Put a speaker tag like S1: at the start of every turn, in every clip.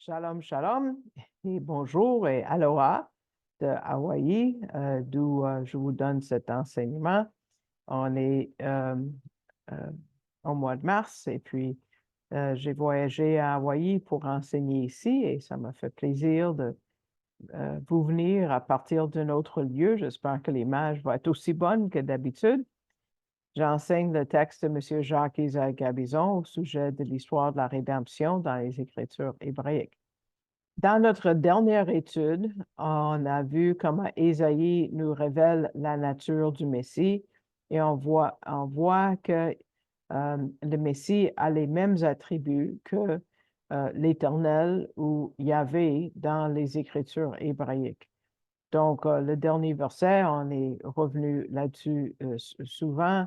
S1: Shalom, shalom, et bonjour et aloha de Hawaï, d'où je vous donne cet enseignement. On est euh, au mois de mars et puis j'ai voyagé à Hawaï pour enseigner ici et ça m'a fait plaisir de vous venir à partir d'un autre lieu. J'espère que l'image va être aussi bonne que d'habitude. J'enseigne le texte de M. Jacques-Isaac Gabizon au sujet de l'histoire de la rédemption dans les Écritures hébraïques. Dans notre dernière étude, on a vu comment Ésaïe nous révèle la nature du Messie et on voit que le Messie a les mêmes attributs que l'Éternel ou Yahvé dans les Écritures hébraïques. Donc, le dernier verset, on est revenu là-dessus souvent.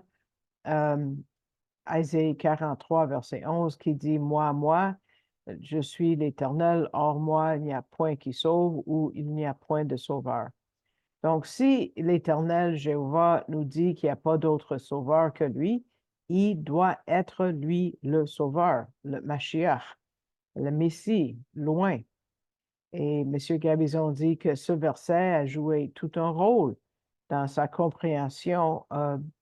S1: Ésaïe 43, verset 11, qui dit, moi, je suis l'Éternel, hors moi, il n'y a point qui sauve ou il n'y a point de sauveur. Donc, si l'Éternel Jéhovah nous dit qu'il n'y a pas d'autre sauveur que lui, il doit être lui le sauveur, le Mashiach, le Messie, loin. Et M. Gabizon dit que ce verset a joué tout un rôle dans sa compréhension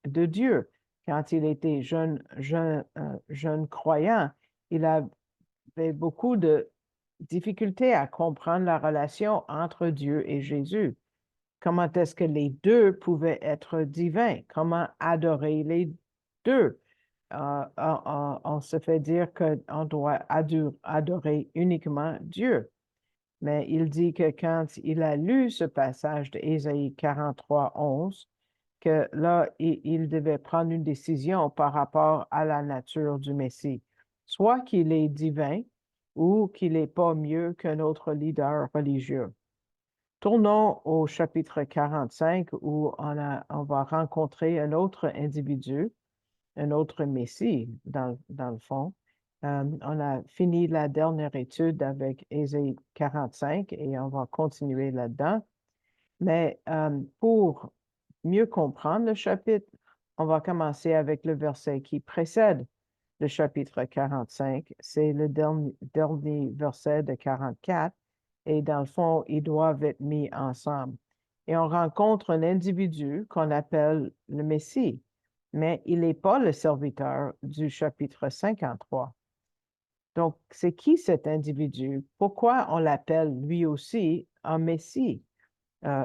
S1: de Dieu. Quand il était jeune croyant, il avait beaucoup de difficultés à comprendre la relation entre Dieu et Jésus. Comment est-ce que les deux pouvaient être divins? Comment adorer les deux? On se fait dire qu'on doit adorer uniquement Dieu. Mais il dit que quand il a lu ce passage de Ésaïe 43, 11, que là, il devait prendre une décision par rapport à la nature du Messie, soit qu'il est divin ou qu'il n'est pas mieux qu'un autre leader religieux. Tournons au chapitre 45 où on va rencontrer un autre individu, un autre Messie dans le fond. On a fini la dernière étude avec Ésaïe 45 et on va continuer là-dedans. Mais pour mieux comprendre le chapitre, on va commencer avec le verset qui précède le chapitre 45. C'est le dernier verset de 44 et dans le fond, ils doivent être mis ensemble. Et on rencontre un individu qu'on appelle le Messie, mais il n'est pas le serviteur du chapitre 53. Donc, c'est qui cet individu? Pourquoi on l'appelle lui aussi un Messie?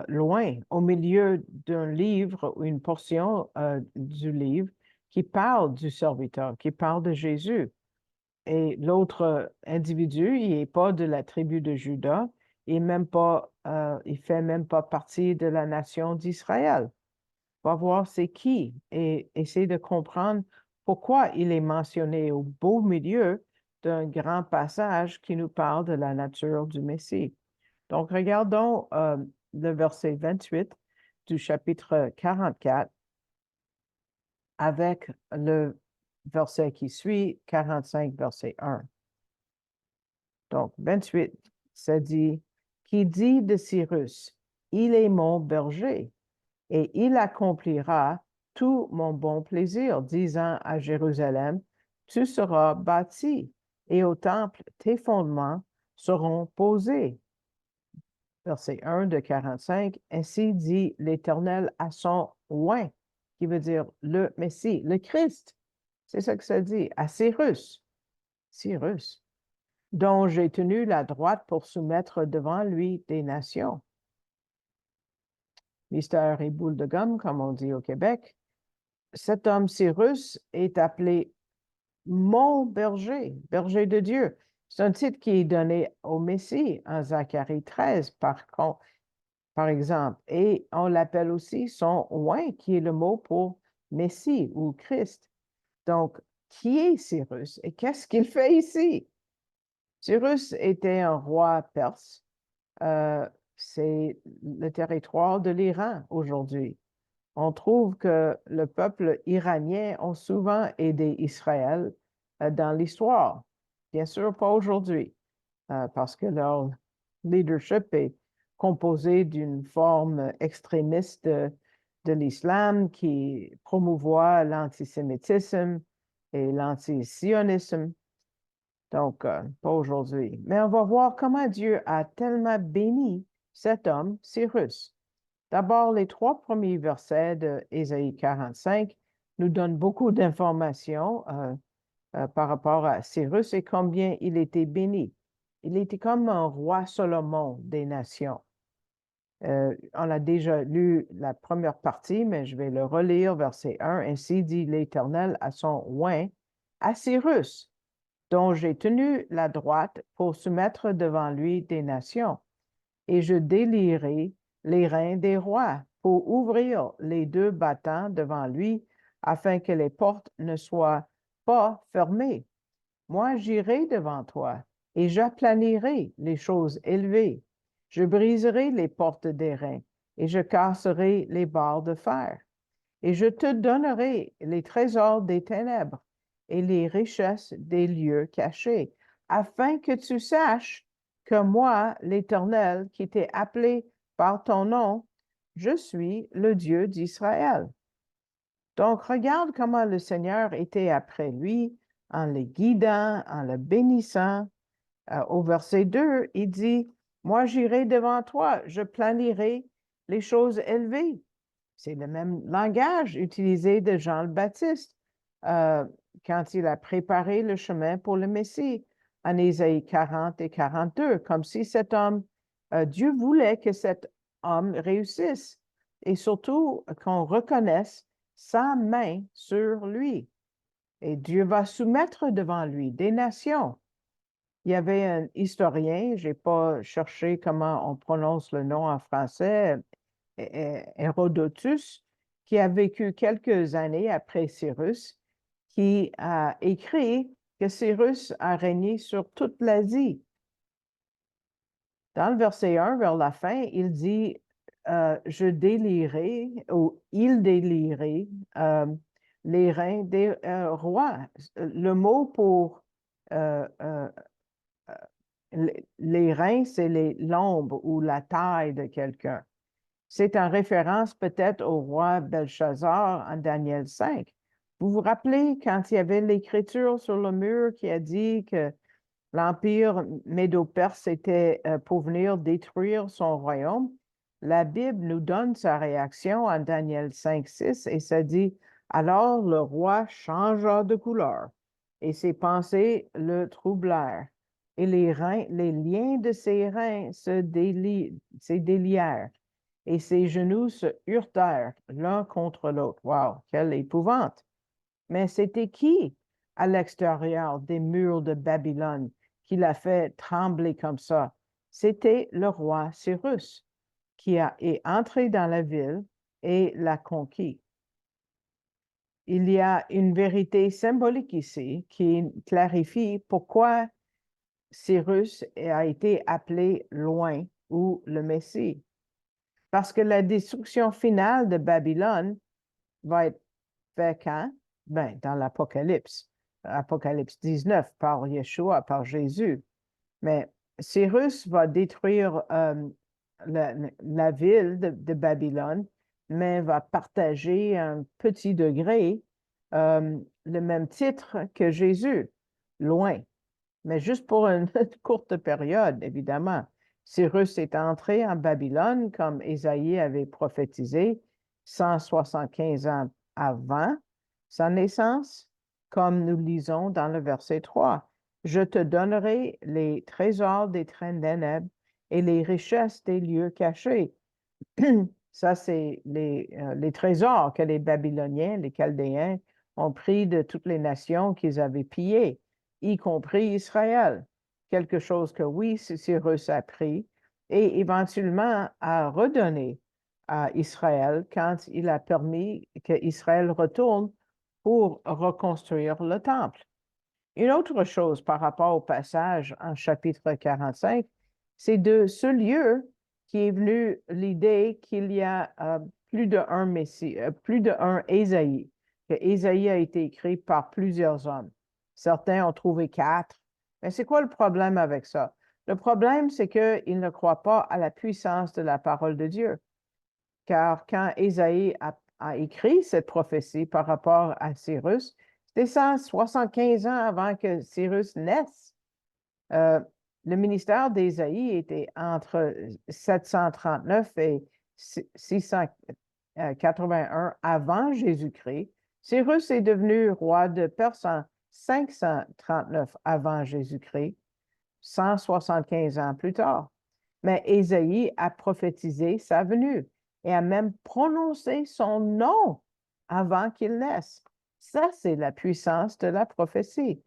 S1: Loin, au milieu d'un livre ou une portion du livre qui parle du serviteur, qui parle de Jésus. Et l'autre individu, il n'est pas de la tribu de Juda, il fait même pas partie de la nation d'Israël. On va voir c'est qui et essayer de comprendre pourquoi il est mentionné au beau milieu d'un grand passage qui nous parle de la nature du Messie. Donc, regardons le verset 28 du chapitre 44 avec le verset qui suit, 45, verset 1. Donc, 28, ça dit, qui dit de Cyrus, il est mon berger et il accomplira tout mon bon plaisir, disant à Jérusalem, tu seras bâti et au temple, tes fondements seront posés. Verset 1 de 45, ainsi dit l'Éternel à son oint, qui veut dire le Messie, le Christ. C'est ça que ça dit, à Cyrus, dont j'ai tenu la droite pour soumettre devant lui des nations. Mystère et boule de gomme, comme on dit au Québec. Cet homme Cyrus est appelé mon berger, berger de Dieu. C'est un titre qui est donné au Messie en Zacharie 13, par exemple. Et on l'appelle aussi son oint, qui est le mot pour Messie ou Christ. Donc, qui est Cyrus et qu'est-ce qu'il fait ici? Cyrus était un roi perse. C'est le territoire de l'Iran aujourd'hui. On trouve que le peuple iranien a souvent aidé Israël dans l'histoire. Bien sûr, pas aujourd'hui, parce que leur leadership est composé d'une forme extrémiste de l'islam qui promouvoit l'antisémitisme et l'antisionisme. Donc, pas aujourd'hui. Mais on va voir comment Dieu a tellement béni cet homme, Cyrus. D'abord, les 3 premiers versets de Ésaïe 45 nous donnent beaucoup d'informations par rapport à Cyrus et combien il était béni. Il était comme un roi Salomon des nations. On a déjà lu la première partie, mais je vais le relire, verset 1. Ainsi dit l'Éternel à son oint, à Cyrus, dont j'ai tenu la droite pour soumettre devant lui des nations, et je délierai les reins des rois pour ouvrir les 2 battants devant lui, afin que les portes ne soient pas fermées. Moi, j'irai devant toi, et j'aplanirai les choses élevées. Je briserai les portes d'airain, et je casserai les barres de fer. Et je te donnerai les trésors des ténèbres et les richesses des lieux cachés, afin que tu saches que moi, l'Éternel, qui t'ai appelé par ton nom, je suis le Dieu d'Israël. Donc, regarde comment le Seigneur était après lui, en le guidant, en le bénissant. Au verset 2, il dit, moi j'irai devant toi, je planerai les choses élevées. C'est le même langage utilisé de Jean le Baptiste quand il a préparé le chemin pour le Messie en Ésaïe 40 et 42, comme si cet homme, Dieu voulait que cet homme réussisse et surtout qu'on reconnaisse sa main sur lui. Et Dieu va soumettre devant lui des nations. Il y avait un historien, je n'ai pas cherché comment on prononce le nom en français, Hérodotus, qui a vécu quelques années après Cyrus, qui a écrit que Cyrus a régné sur toute l'Asie. Dans le verset 1, vers la fin, il dit je délierai ou il délierait les reins des rois. Le mot pour les reins, c'est l'ombre ou la taille de quelqu'un. C'est en référence peut-être au roi Belshazzar en Daniel 5. Vous vous rappelez quand il y avait l'écriture sur le mur qui a dit que l'Empire médo-perse était pour venir détruire son royaume? La Bible nous donne sa réaction en Daniel 5, 6 et ça dit, alors le roi changea de couleur et ses pensées le troublèrent et les liens de ses reins se délièrent et ses genoux se heurtèrent l'un contre l'autre. Wow, quelle épouvante! Mais c'était qui à l'extérieur des murs de Babylone qui l'a fait trembler comme ça? C'était le roi Cyrus qui est entré dans la ville et l'a conquis. Il y a une vérité symbolique ici qui clarifie pourquoi Cyrus a été appelé loin ou le Messie. Parce que la destruction finale de Babylone va être faite quand? Ben, dans l'Apocalypse. Apocalypse 19, par Yeshua, par Jésus. Mais Cyrus va détruire la ville de Babylone, mais va partager un petit degré le même titre que Jésus, loin. Mais juste pour une courte période, évidemment. Cyrus est entré en Babylone, comme Ésaïe avait prophétisé, 175 ans avant sa naissance, comme nous lisons dans le verset 3. Je te donnerai les trésors des ténèbres et les richesses des lieux cachés. Ça, c'est les trésors que les Babyloniens, les Chaldéens, ont pris de toutes les nations qu'ils avaient pillées, y compris Israël. Quelque chose que, oui, Cyrus a pris et éventuellement a redonné à Israël quand il a permis qu'Israël retourne pour reconstruire le temple. Une autre chose par rapport au passage en chapitre 45, c'est de ce lieu qui est venu l'idée qu'il y a plus d'un Messie, plus d'un Ésaïe, que Ésaïe a été écrit par plusieurs hommes. Certains ont trouvé 4. Mais c'est quoi le problème avec ça? Le problème, c'est qu'ils ne croient pas à la puissance de la parole de Dieu. Car quand Ésaïe a écrit cette prophétie par rapport à Cyrus, c'était 175 ans avant que Cyrus naisse. Le ministère d'Ésaïe était entre 739 et 681 avant Jésus-Christ. Cyrus est devenu roi de Perse en 539 avant Jésus-Christ, 175 ans plus tard. Mais Ésaïe a prophétisé sa venue et a même prononcé son nom avant qu'il naisse. Ça, c'est la puissance de la prophétie.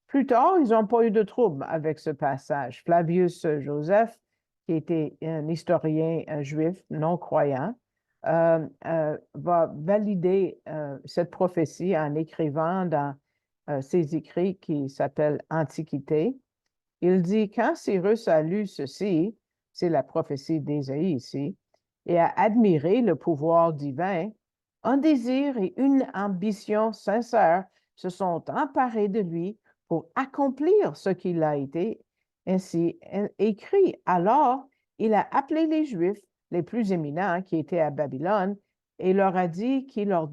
S1: Plus tard, ils n'ont pas eu de trouble avec ce passage. Flavius Joseph, qui était un historien juif non-croyant, va valider cette prophétie en écrivant dans ses écrits qui s'appellent Antiquité. Il dit, quand Cyrus a lu ceci, c'est la prophétie d'Ésaïe ici, et a admiré le pouvoir divin, un désir et une ambition sincères se sont emparés de lui pour accomplir ce qu'il a été ainsi écrit. Alors, il a appelé les Juifs les plus éminents qui étaient à Babylone et leur a dit qu'il leur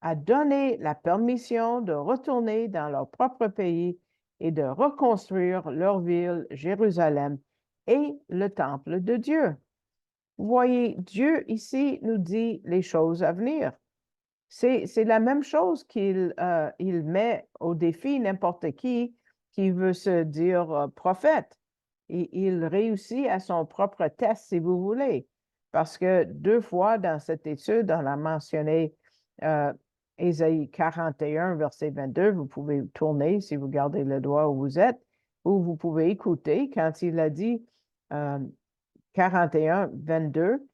S1: a donné la permission de retourner dans leur propre pays et de reconstruire leur ville, Jérusalem, et le temple de Dieu. Vous voyez, Dieu ici nous dit les choses à venir. C'est la même chose qu'il il met au défi n'importe qui veut se dire prophète. Et il réussit à son propre test, si vous voulez, parce que 2 fois dans cette étude, on a mentionné Ésaïe 41, verset 22. Vous pouvez tourner si vous gardez le doigt où vous êtes, ou vous pouvez écouter quand il a dit 41, 22.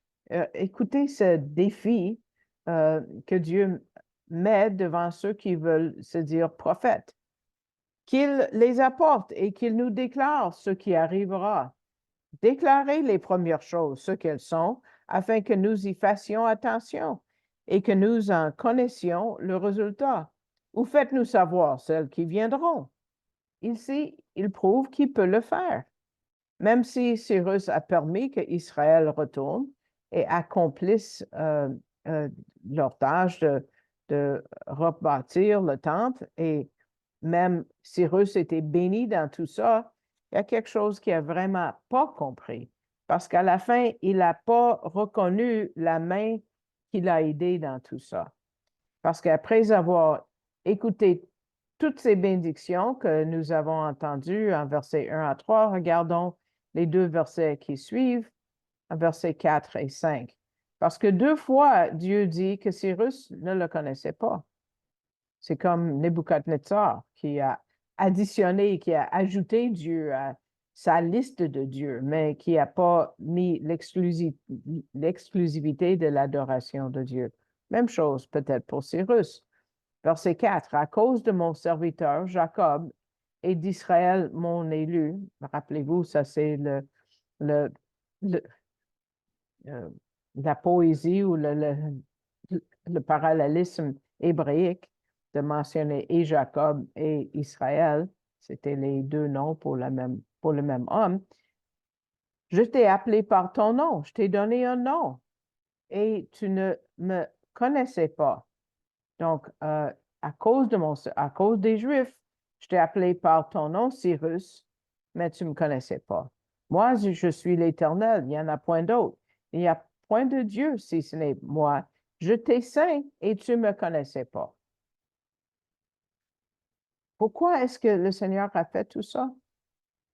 S1: Écoutez ce défi que Dieu met devant ceux qui veulent se dire prophètes. Qu'il les apporte et qu'il nous déclare ce qui arrivera. Déclarez les premières choses, ce qu'elles sont, afin que nous y fassions attention et que nous en connaissions le résultat. Ou faites-nous savoir celles qui viendront. Ici, il prouve qu'il peut le faire. Même si Cyrus a permis qu'Israël retourne et accomplisse leur tâche de rebâtir le temple, et même Cyrus était béni dans tout ça, il y a quelque chose qu'il n'a vraiment pas compris. Parce qu'à la fin, il n'a pas reconnu la main qui l'a aidé dans tout ça. Parce qu'après avoir écouté toutes ces bénédictions que nous avons entendues en versets 1 à 3, regardons les 2 versets qui suivent, en versets 4 et 5. Parce que 2 fois, Dieu dit que Cyrus ne le connaissait pas. C'est comme Nebuchadnezzar qui a additionné, qui a ajouté Dieu à sa liste de dieux, mais qui n'a pas mis l'exclusivité de l'adoration de Dieu. Même chose peut-être pour Cyrus. Verset 4, à cause de mon serviteur Jacob et d'Israël, mon élu. Rappelez-vous, ça c'est le, la poésie ou le parallélisme hébraïque de mentionner et Jacob et Israël. C'était les 2 noms pour le même homme. Je t'ai appelé par ton nom, je t'ai donné un nom et tu ne me connaissais pas. Donc, à cause des Juifs, je t'ai appelé par ton nom, Cyrus, mais tu ne me connaissais pas. Moi, je suis l'Éternel, il n'y en a point d'autre. Il n'y a point de Dieu si ce n'est moi. Je t'ai saint et tu ne me connaissais pas. Pourquoi est-ce que le Seigneur a fait tout ça?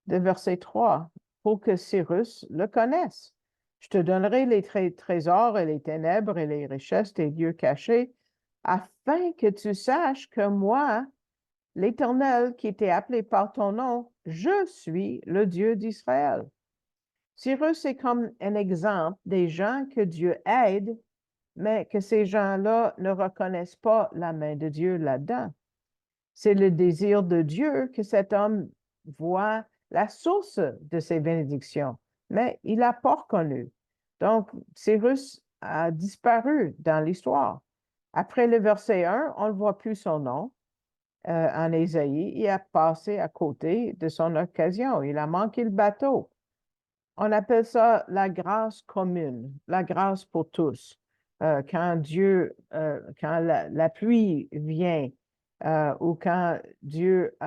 S1: De verset 3, pour que Cyrus le connaisse. Je te donnerai les trésors et les ténèbres et les richesses des lieux cachés, afin que tu saches que moi, l'Éternel qui t'ai appelé par ton nom, je suis le Dieu d'Israël. Cyrus est comme un exemple des gens que Dieu aide, mais que ces gens-là ne reconnaissent pas la main de Dieu là-dedans. C'est le désir de Dieu que cet homme voit la source de ses bénédictions, mais il n'a pas reconnu. Donc, Cyrus a disparu dans l'histoire. Après le verset 1, on ne voit plus son nom en Ésaïe. Il a passé à côté de son occasion. Il a manqué le bateau. On appelle ça la grâce commune, la grâce pour tous. Quand la pluie vient ou quand Dieu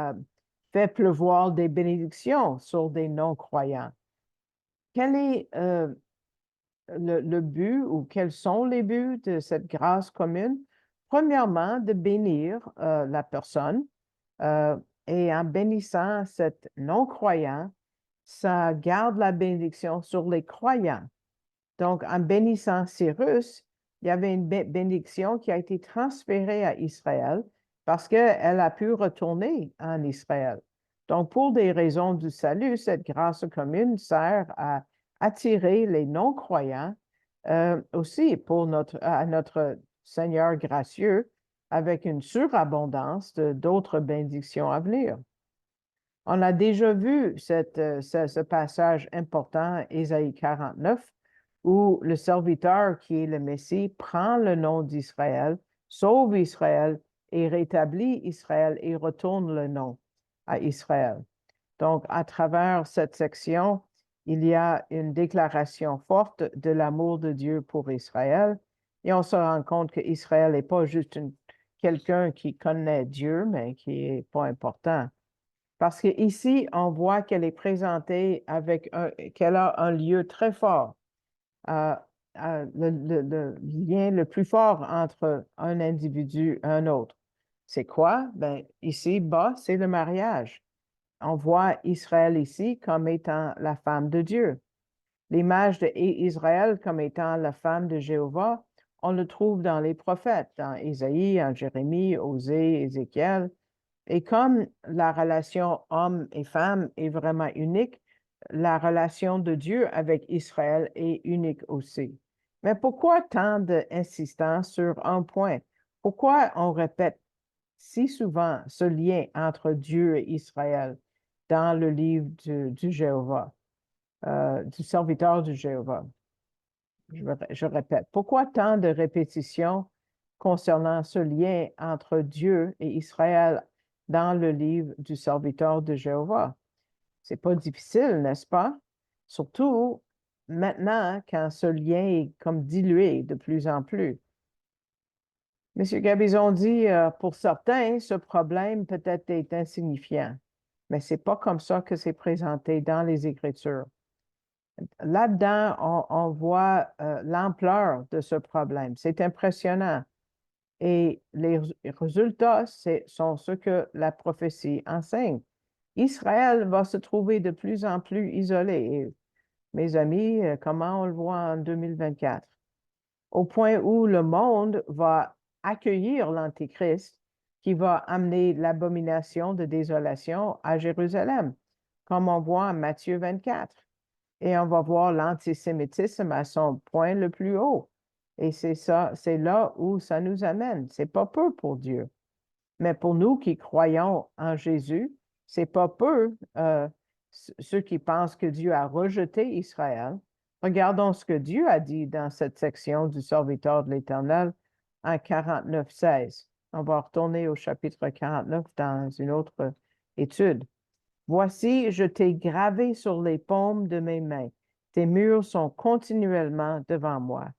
S1: fait pleuvoir des bénédictions sur des non-croyants. Quel est le but ou quels sont les buts de cette grâce commune? Premièrement, de bénir la personne et en bénissant cet non-croyant, ça garde la bénédiction sur les croyants. Donc, en bénissant Cyrus, il y avait une bénédiction qui a été transférée à Israël parce qu'elle a pu retourner en Israël. Donc, pour des raisons du salut, cette grâce commune sert à attirer les non-croyants aussi à notre Seigneur gracieux avec une surabondance d'autres bénédictions à venir. On a déjà vu ce passage important, Ésaïe 49, où le serviteur qui est le Messie prend le nom d'Israël, sauve Israël et rétablit Israël et retourne le nom à Israël. Donc, à travers cette section, il y a une déclaration forte de l'amour de Dieu pour Israël et on se rend compte qu'Israël n'est pas juste quelqu'un qui connaît Dieu, mais qui n'est pas important. Parce qu'ici, on voit qu'elle est présentée qu'elle a un lieu très fort, le lien le plus fort entre un individu et un autre. C'est quoi? Ben, ici, bas, c'est le mariage. On voit Israël ici comme étant la femme de Dieu. L'image d'Israël comme étant la femme de Jéhovah, on le trouve dans les prophètes, dans Ésaïe, en Jérémie, Osée, Ézéchiel. Et comme la relation homme et femme est vraiment unique, la relation de Dieu avec Israël est unique aussi. Mais pourquoi tant d'insistance sur un point? Pourquoi on répète si souvent ce lien entre Dieu et Israël dans le livre du Jéhovah, du serviteur du Jéhovah? Je répète, pourquoi tant de répétitions concernant ce lien entre Dieu et Israël dans le livre du serviteur de Jéhovah? C'est pas difficile, n'est-ce pas? Surtout maintenant quand ce lien est comme dilué de plus en plus. Monsieur Gabizon dit, pour certains, ce problème peut-être est insignifiant, mais c'est pas comme ça que c'est présenté dans les Écritures. Là-dedans, on voit l'ampleur de ce problème. C'est impressionnant. Et les résultats sont ce que la prophétie enseigne. Israël va se trouver de plus en plus isolé. Et, mes amis, comment on le voit en 2024? Au point où le monde va accueillir l'Antéchrist qui va amener l'abomination de désolation à Jérusalem, comme on voit en Matthieu 24. Et on va voir l'antisémitisme à son point le plus haut. Et c'est ça, c'est là où ça nous amène. C'est pas peu pour Dieu. Mais pour nous qui croyons en Jésus, c'est pas peu ceux qui pensent que Dieu a rejeté Israël. Regardons ce que Dieu a dit dans cette section du serviteur de l'Éternel en 49:16. On va retourner au chapitre 49 dans une autre étude. Voici, je t'ai gravé sur les paumes de mes mains. Tes murs sont continuellement devant moi.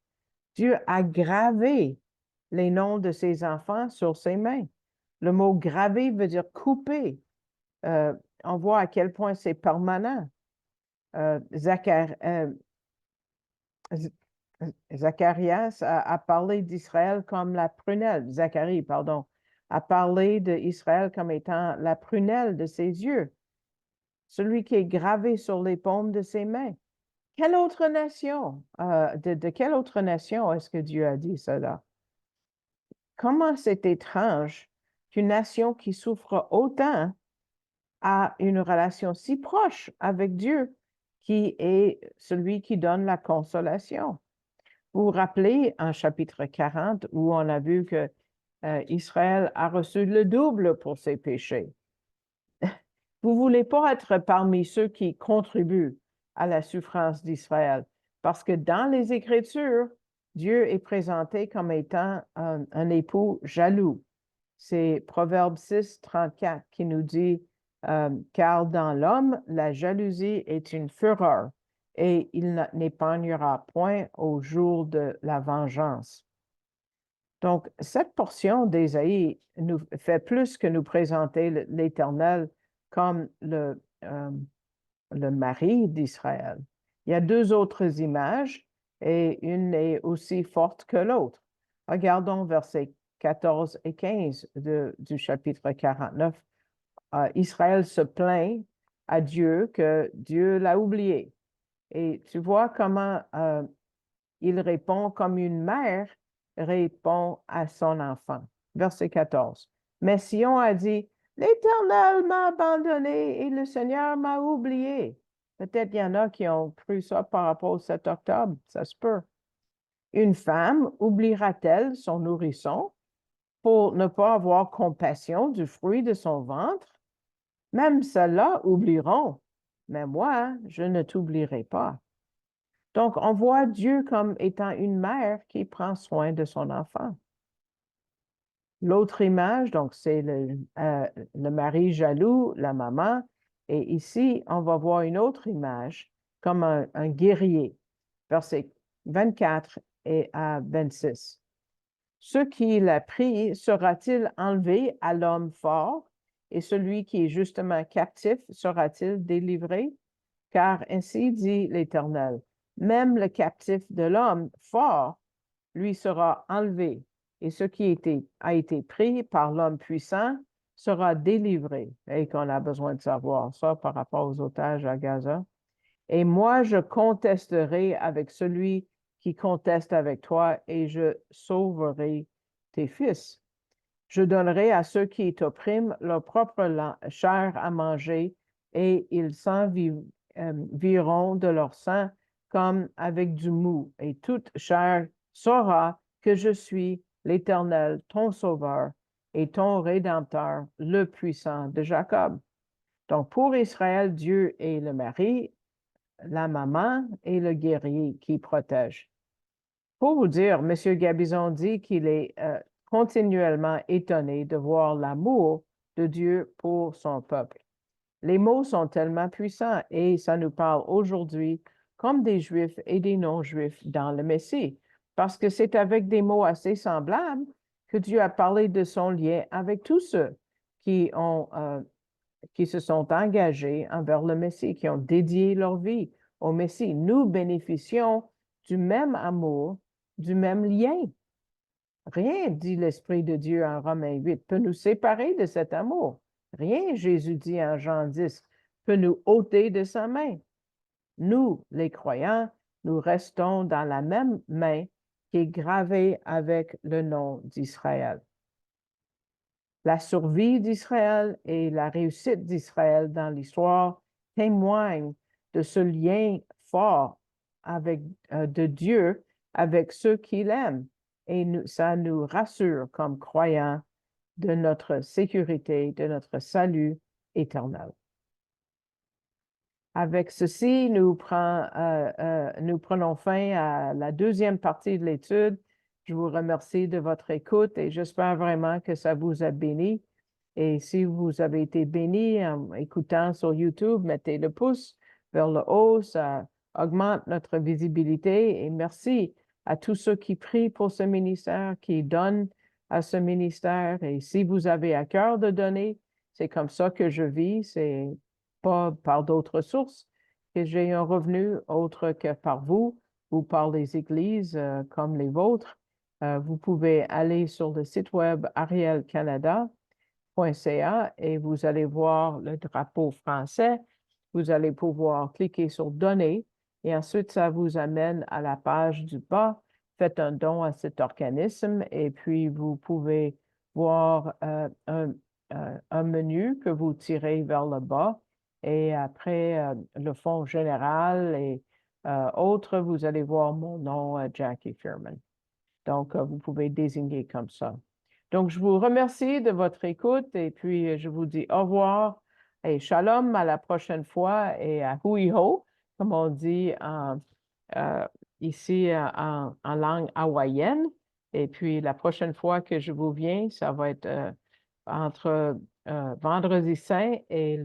S1: Dieu a gravé les noms de ses enfants sur ses mains. Le mot gravé veut dire couper. On voit à quel point c'est permanent. Zacharias a parlé d'Israël comme la prunelle. Zacharie, pardon, a parlé d'Israël comme étant la prunelle de ses yeux. Celui qui est gravé sur les paumes de ses mains. Quelle autre nation? De quelle autre nation est-ce que Dieu a dit cela? Comment c'est étrange qu'une nation qui souffre autant a une relation si proche avec Dieu, qui est celui qui donne la consolation. Vous vous rappelez en chapitre 40 où on a vu que Israël a reçu le double pour ses péchés. Vous ne voulez pas être parmi ceux qui contribuent à la souffrance d'Israël, parce que dans les Écritures, Dieu est présenté comme étant un époux jaloux. C'est Proverbe 6, 34 qui nous dit car dans l'homme, la jalousie est une fureur, et il n'épargnera point au jour de la vengeance. Donc, cette portion d'Ésaïe nous fait plus que nous présenter l'Éternel comme le mari d'Israël. Il y a deux autres images et une est aussi forte que l'autre. Regardons versets 14 et 15 du chapitre 49. Israël se plaint à Dieu que Dieu l'a oublié. Et tu vois comment il répond comme une mère répond à son enfant. Verset 14. Mais Sion a dit, l'Éternel m'a abandonné et le Seigneur m'a oublié. Peut-être il y en a qui ont cru ça par rapport au 7 octobre, ça se peut. Une femme oubliera-t-elle son nourrisson pour ne pas avoir compassion du fruit de son ventre? Même ceux-là oublieront, mais moi, je ne t'oublierai pas. Donc, on voit Dieu comme étant une mère qui prend soin de son enfant. L'autre image, donc, c'est le mari jaloux, la maman. Et ici, on va voir une autre image comme un guerrier. Versets 24 et à 26. Ce qu'il a pris sera-t-il enlevé à l'homme fort, et celui qui est justement captif sera-t-il délivré? Car ainsi dit l'Éternel, même le captif de l'homme fort lui sera enlevé, et ce qui a été pris par l'homme puissant sera délivré. Et qu'on a besoin de savoir ça par rapport aux otages à Gaza. Et moi, je contesterai avec celui qui conteste avec toi, et je sauverai tes fils. Je donnerai à ceux qui t'oppriment leur propre chair à manger, et ils s'en viront de leur sang comme avec du mou, et toute chair saura que je suis l'Éternel, ton Sauveur, et ton Rédempteur, le puissant de Jacob. Donc, pour Israël, Dieu est le mari, la maman et le guerrier qui protège. Pour vous dire, M. Gabizon dit qu'il est continuellement étonné de voir l'amour de Dieu pour son peuple. Les mots sont tellement puissants et ça nous parle aujourd'hui comme des Juifs et des non-Juifs dans le Messie, parce que c'est avec des mots assez semblables que Dieu a parlé de son lien avec tous ceux qui se sont engagés envers le Messie, qui ont dédié leur vie au Messie. Nous bénéficions du même amour, du même lien. Rien, dit l'Esprit de Dieu en Romains 8, peut nous séparer de cet amour. Rien, Jésus dit en Jean 10, peut nous ôter de sa main. Nous, les croyants, nous restons dans la même main qui est gravée avec le nom d'Israël. La survie d'Israël et la réussite d'Israël dans l'histoire témoignent de ce lien fort de Dieu avec ceux qu'il aime. Et ça nous rassure comme croyants de notre sécurité, de notre salut éternel. Avec ceci, nous prenons fin à la deuxième partie de l'étude. Je vous remercie de votre écoute et j'espère vraiment que ça vous a béni. Et si vous avez été béni en écoutant sur YouTube, mettez le pouce vers le haut, ça augmente notre visibilité. Et merci à tous ceux qui prient pour ce ministère, qui donnent à ce ministère. Et si vous avez à cœur de donner, c'est comme ça que je vis, c'est pas par d'autres sources que j'ai un revenu autre que par vous ou par les églises comme les vôtres. Vous pouvez aller sur le site web arielcanada.ca et vous allez voir le drapeau français. Vous allez pouvoir cliquer sur Donner et ensuite ça vous amène à la page du bas. Faites un don à cet organisme et puis vous pouvez voir un menu que vous tirez vers le bas et après le fonds général et autres, vous allez voir mon nom, Jackie Furman. Donc, vous pouvez désigner comme ça. Donc, je vous remercie de votre écoute et puis je vous dis au revoir et shalom à la prochaine fois et à hui-ho, comme on dit ici en langue hawaïenne. Et puis, la prochaine fois que je vous viens, ça va être entre Vendredi Saint et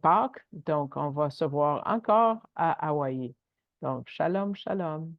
S1: Pâques. Donc, on va se voir encore à Hawaï. Donc, shalom, shalom.